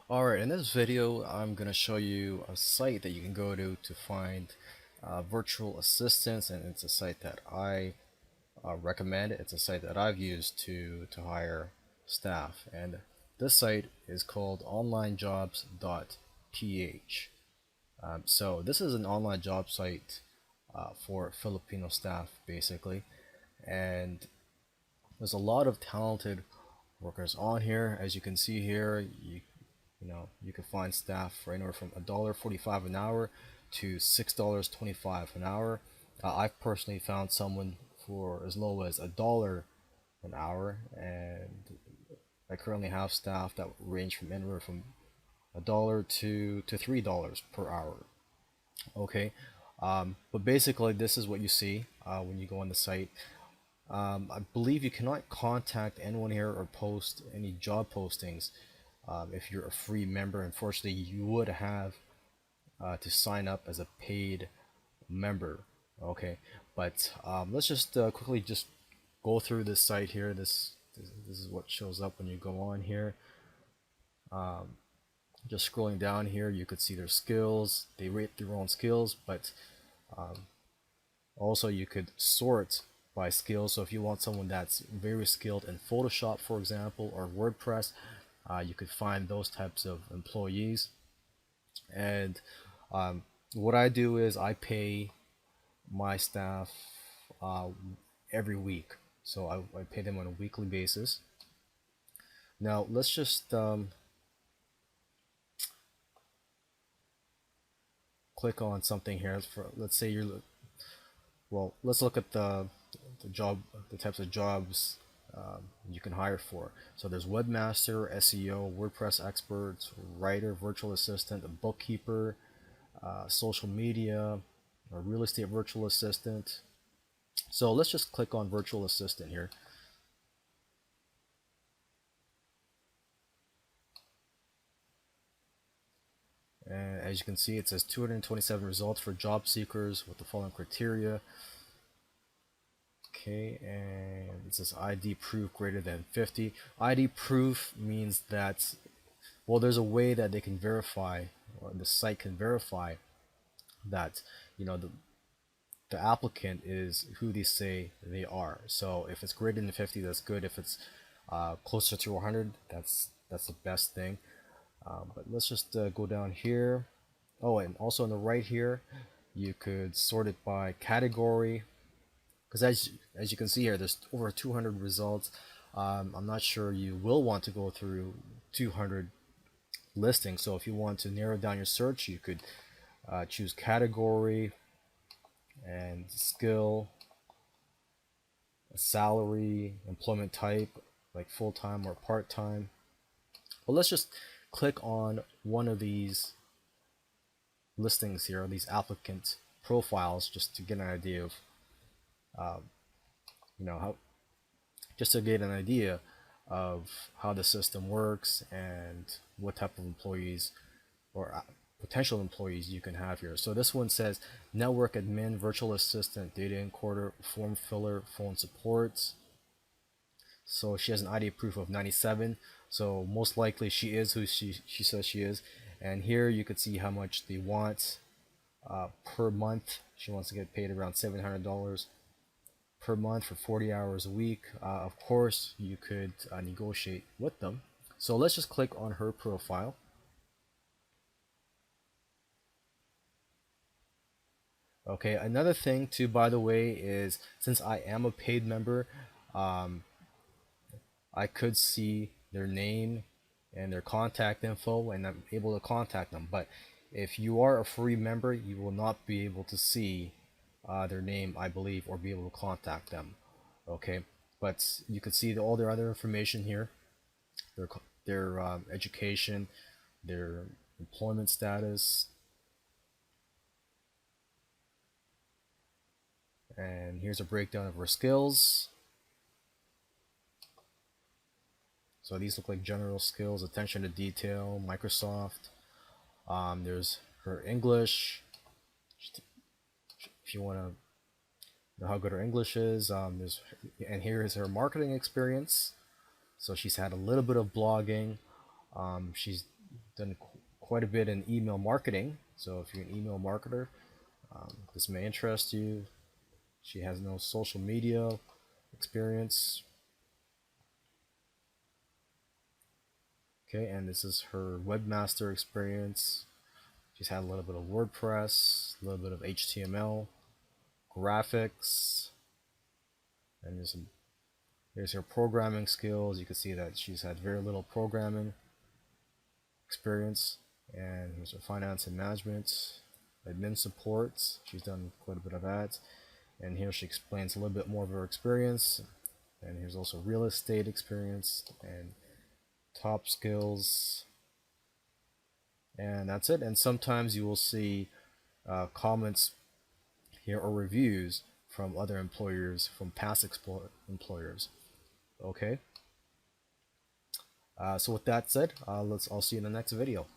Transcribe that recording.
Alright, in this video I'm going to show you a site that you can go to find virtual assistants, and it's a site that I recommend. It's a site that I've used to hire staff, and this site is called onlinejobs.ph. So this is an online job site for Filipino staff basically, and there's a lot of talented workers on here. As you can see here, you can find staff for anywhere from $1.45 an hour to $6.25 an hour. I've personally found someone for as low as $1 an hour, and I currently have staff that range from anywhere from $1 to $3 per hour. Okay, but basically this is what you see when you go on the site. I believe you cannot contact anyone here or post any job postings if you're a free member. Unfortunately, you would have to sign up as a paid member. Okay, but let's just quickly just go through this site here. This is what shows up when you go on here. Just scrolling down here, you could see their skills. They rate their own skills, but also you could sort by skills. So if you want someone that's very skilled in Photoshop, for example, or WordPress, you could find those types of employees. And what I do is I pay my staff uh, every week. So I pay them on a weekly basis. Now let's just click on something here. For let's say let's look at the types of jobs you can hire for. So there's webmaster, SEO, WordPress expert, writer, virtual assistant, a bookkeeper, social media, a real estate virtual assistant. So let's just click on virtual assistant here. And as you can see, it says 227 results for job seekers with the following criteria. Okay, and it says ID proof greater than 50. ID proof means that, well, there's a way that they can verify, or the site can verify that, the applicant is who they say they are. So if it's greater than 50, that's good. If it's closer to 100, that's the best thing. But let's just go down here. Oh, and also on the right here, you could sort it by category, because as you can see here, there's over 200 results. I'm not sure you will want to go through 200 listings. So if you want to narrow down your search, you could choose category and skill, salary, employment type, like full-time or part-time. But let's just click on one of these listings here, these applicant profiles, just to get an idea of how, just to get an idea of how the system works and what type of employees or potential employees you can have here. So this one says network admin, virtual assistant, data encoder, form filler, phone support. So she has an ID proof of 97. So most likely she is who she says she is. And here you could see how much they want per month. She wants to get paid around $700 per month for 40 hours a week. Of course, you could negotiate with them. So let's just click on her profile. Okay, another thing too, by the way, is since I am a paid member, I could see their name and their contact info, and I'm able to contact them. But if you are a free member, you will not be able to see their name, I believe, or be able to contact them. Okay, but you can see all their other information here, their education, their employment status, and here's a breakdown of her skills. So these look like general skills: attention to detail, Microsoft. There's her English, if you want to know how good her English is. And here is her marketing experience. So she's had a little bit of blogging. She's done quite a bit in email marketing. So if you're an email marketer, this may interest you. She has no social media experience. Okay, and this is her webmaster experience. She's had a little bit of WordPress, a little bit of HTML, graphics, and there's her programming skills. You can see that she's had very little programming experience. And here's her finance and management, admin support. She's done quite a bit of that. And here she explains a little bit more of her experience. And here's also real estate experience and top skills. And that's it. And sometimes you will see comments here or reviews from other employers, from past employers. Okay. So with that said, I'll see you in the next video.